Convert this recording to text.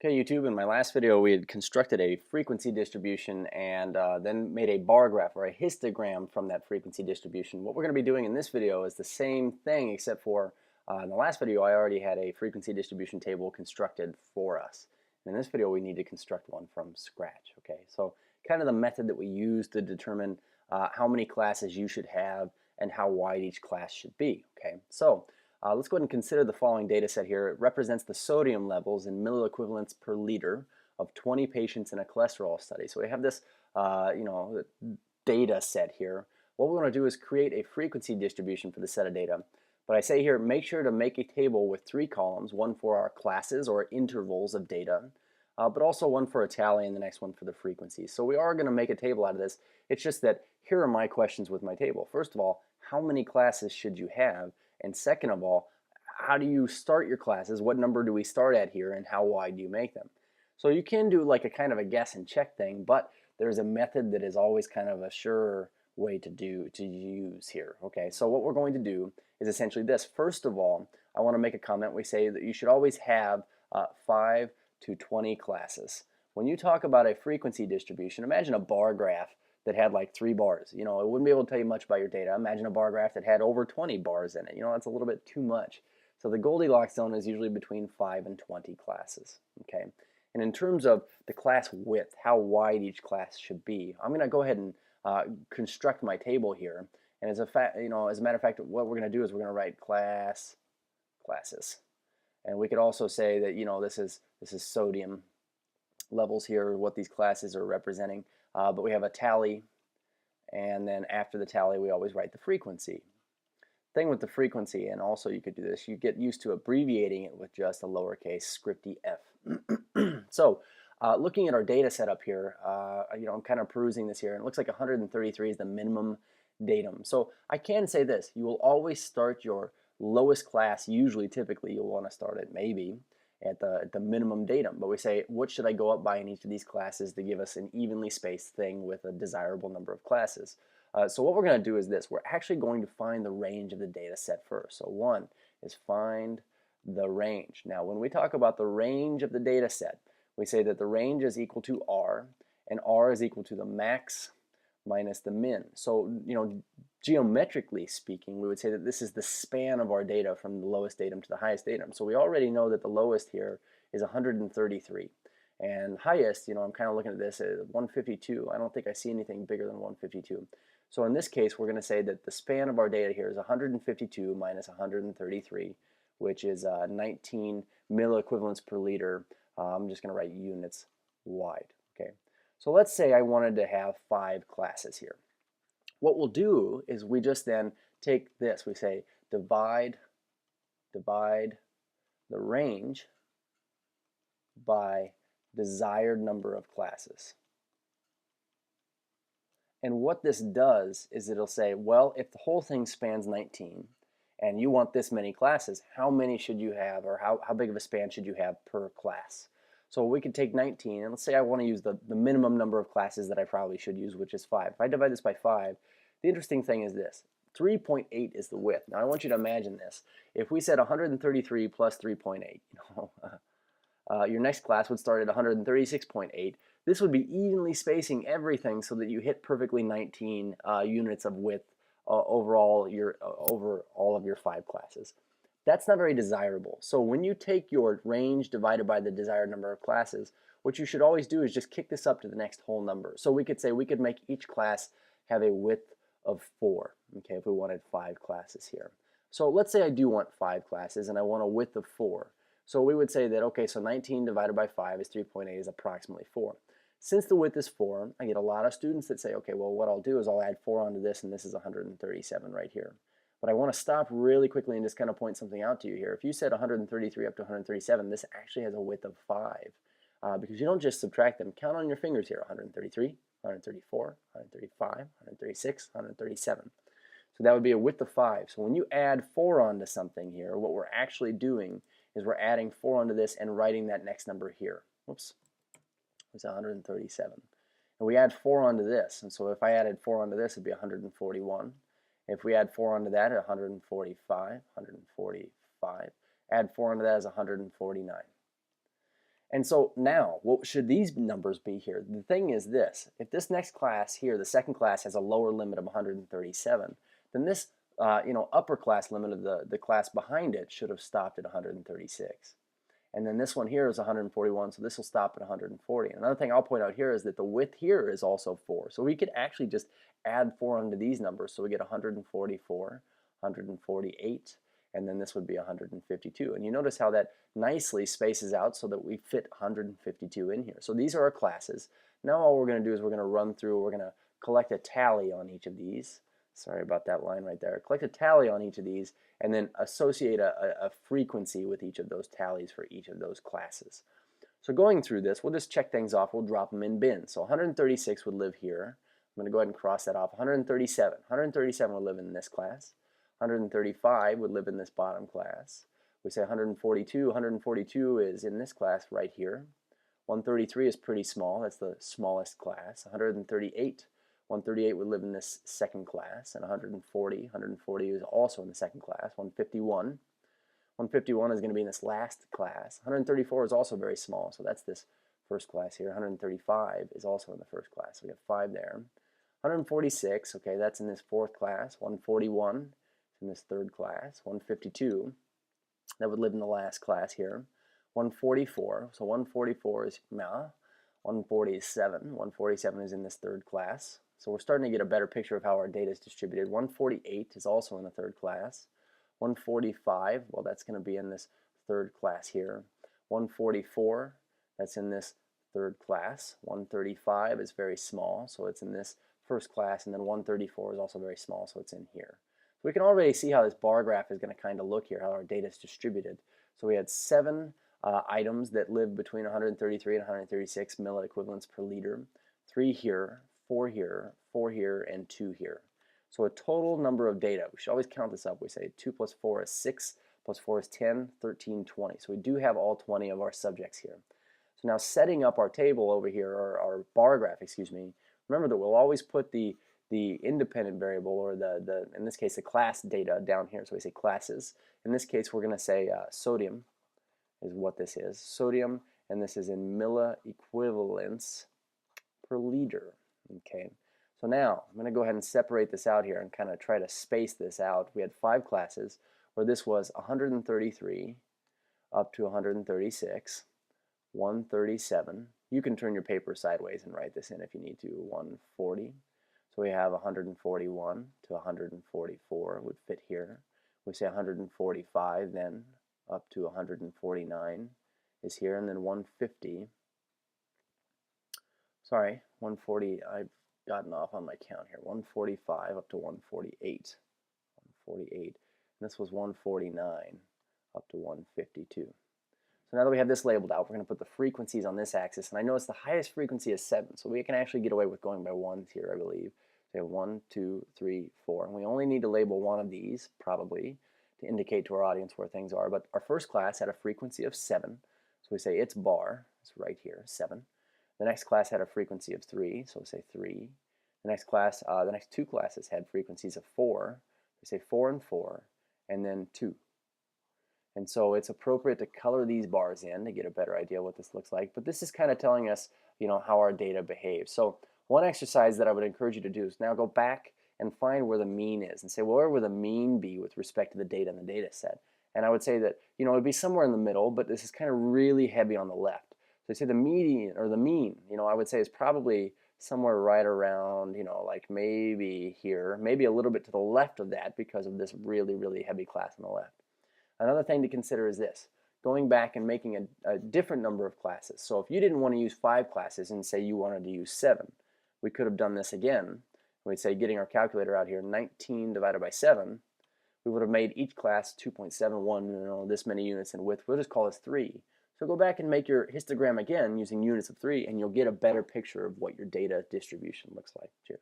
Okay, YouTube, in my last video we had constructed a frequency distribution and then made a bar graph or a histogram from that frequency distribution. What we're going to be doing in this video is the same thing except for in the last video I already had a frequency distribution table constructed for us. In this video we need to construct one from scratch. Okay, so kind of the method that we use to determine how many classes you should have and how wide each class should be. Okay, so let's go ahead and consider the following data set here. It represents the sodium levels in milliequivalents per liter of 20 patients in a cholesterol study. So we have this data set here. What we want to do is create a frequency distribution for the set of data. But I say here, make sure to make a table with 3 columns, one for our classes or intervals of data, but also one for a tally and the next one for the frequency. So we are going to make a table out of this. It's just that here are my questions with my table. First of all, how many classes should you have? And second of all, how do you start your classes? What number do we start at here and how wide do you make them? So you can do like a kind of a guess and check thing, but there's a method that is always kind of a sure way to use here. Okay, so what we're going to do is essentially this. First of all, I want to make a comment. We say that you should always have 5 to 20 classes. When you talk about a frequency distribution, imagine a bar graph that had like 3 bars. You know, it wouldn't be able to tell you much about your data. Imagine a bar graph that had over 20 bars in it. You know, that's a little bit too much. So the Goldilocks zone is usually between 5 and 20 classes. Okay, and in terms of the class width, how wide each class should be, I'm going to go ahead and construct my table here. And as a matter of fact, what we're going to do is we're going to write classes, and we could also say that this is sodium levels here, what these classes are representing. But we have a tally, and then after the tally we always write the frequency. Thing with the frequency, and also you could do this, you get used to abbreviating it with just a lowercase scripty f. So looking at our data set up here, I'm kind of perusing this here, and it looks like 133 is the minimum datum. So I can say this, you will always start your lowest class, typically you'll want to start at maybe at the minimum datum, but we say what should I go up by in each of these classes to give us an evenly spaced thing with a desirable number of classes. So what we're going to do is this. We're actually going to find the range of the data set first. So one is find the range. Now when we talk about the range of the data set, we say that the range is equal to R, and R is equal to the max minus the min. So geometrically speaking, we would say that this is the span of our data from the lowest datum to the highest datum. So we already know that the lowest here is 133. And highest, I'm kind of looking at this at 152. I don't think I see anything bigger than 152. So in this case, we're going to say that the span of our data here is 152 minus 133, which is 19 milliequivalents per liter. I'm just going to write units wide. Okay. So let's say I wanted to have 5 classes here. What we'll do is we just then take this, we say divide the range by desired number of classes. And what this does is it'll say, well, if the whole thing spans 19 and you want this many classes, how many should you have, or how big of a span should you have per class? So we could take 19, and let's say I want to use the minimum number of classes that I probably should use, which is 5. If I divide this by 5, the interesting thing is this. 3.8 is the width. Now I want you to imagine this. If we said 133 plus 3.8, your next class would start at 136.8. This would be evenly spacing everything so that you hit perfectly 19 units of width over all of your 5 classes. That's not very desirable. So when you take your range divided by the desired number of classes, what you should always do is just kick this up to the next whole number. So we could say we could make each class have a width of 4, okay, if we wanted 5 classes here. So let's say I do want 5 classes and I want a width of 4. So we would say that, okay, so 19 divided by 5 is 3.8 is approximately 4. Since the width is 4, I get a lot of students that say, okay, well what I'll do is I'll add 4 onto this, and this is 137 right here. But I want to stop really quickly and just kind of point something out to you here. If you said 133 up to 137, this actually has a width of 5 because you don't just subtract them. Count on your fingers here, 133, 134, 135, 136, 137. So that would be a width of 5. So when you add 4 onto something here, what we're actually doing is we're adding 4 onto this and writing that next number here. Whoops, it's 137. And we add 4 onto this, and so if I added 4 onto this, it'd be 141. If we add 4 onto that, 145, 145. Add 4 onto that is 149. And so now, what should these numbers be here? The thing is this: if this next class here, the second class, has a lower limit of 137, then this upper class limit of the class behind it should have stopped at 136. And then this one here is 141, so this will stop at 140. Another thing I'll point out here is that the width here is also 4. So we could actually just add 4 onto these numbers, so we get 144, 148, and then this would be 152. And you notice how that nicely spaces out so that we fit 152 in here. So these are our classes. Now all we're going to do is we're going to run through, we're going to collect a tally on each of these. Sorry about that line right there. Collect a tally on each of these and then associate a frequency with each of those tallies for each of those classes. So going through this, we'll just check things off. We'll drop them in bins. So 136 would live here. I'm going to go ahead and cross that off. 137 would live in this class. 135 would live in this bottom class. We say 142 is in this class right here. 133 is pretty small. That's the smallest class. 138 would live in this second class, and 140 is also in the second class. 151 is going to be in this last class. 134 is also very small, so that's this first class here. 135 is also in the first class, so we have 5 there. 146, okay, that's in this fourth class. 141 is in this third class. 152, that would live in the last class here. 144, so 144 is 147 is in this third class. So we're starting to get a better picture of how our data is distributed. 148 is also in the third class. 145, well, that's going to be in this third class here. 144, that's in this third class. 135 is very small, so it's in this first class, and then 134 is also very small, so it's in here. So we can already see how this bar graph is going to kind of look here, how our data is distributed. So we had 7 items that live between 133 and 136 milliequivalents per liter. 3 here, 4 here, 4 here, and 2 here. So a total number of data, we should always count this up. We say 2 plus 4 is 6, plus 4 is 10, 13, 20. So we do have all 20 of our subjects here. So now setting up our table over here, or our bar graph, excuse me, remember that we'll always put the independent variable, or in this case the class data, down here. So we say classes. In this case we're going to say sodium is what this is. Sodium, and this is in milliequivalents per liter. Okay, so now I'm going to go ahead and separate this out here and kind of try to space this out. We had 5 classes where this was 133 up to 136, 137. You can turn your paper sideways and write this in if you need to. 140. So we have 141 to 144 would fit here. We say 145 then up to 149 is here, and then 150. Sorry, 140, I've gotten off on my count here. 145 up to 148. 148. And this was 149 up to 152. So now that we have this labeled out, we're going to put the frequencies on this axis. And I notice the highest frequency is 7. So we can actually get away with going by ones here, I believe. So 1, 2, 3, 4. And we only need to label one of these, probably, to indicate to our audience where things are. But our first class had a frequency of 7. So we say its bar is right here, 7. The next class had a frequency of 3, so we say 3. The next class, the next 2 classes had frequencies of 4. We say 4 and 4, and then 2. And so it's appropriate to color these bars in to get a better idea what this looks like. But this is kind of telling us, how our data behaves. So one exercise that I would encourage you to do is now go back and find where the mean is and say, well, where would the mean be with respect to the data in the data set? And I would say that, it would be somewhere in the middle, but this is kind of really heavy on the left. So say the median, or the mean, I would say is probably somewhere right around, like maybe here, maybe a little bit to the left of that because of this really, really heavy class on the left. Another thing to consider is this, going back and making a different number of classes. So if you didn't want to use 5 classes and say you wanted to use 7, we could have done this again. We'd say, getting our calculator out here, 19 divided by 7, we would have made each class 2.71, this many units in width. We'll just call this 3. So go back and make your histogram again using units of 3, and you'll get a better picture of what your data distribution looks like. Cheers.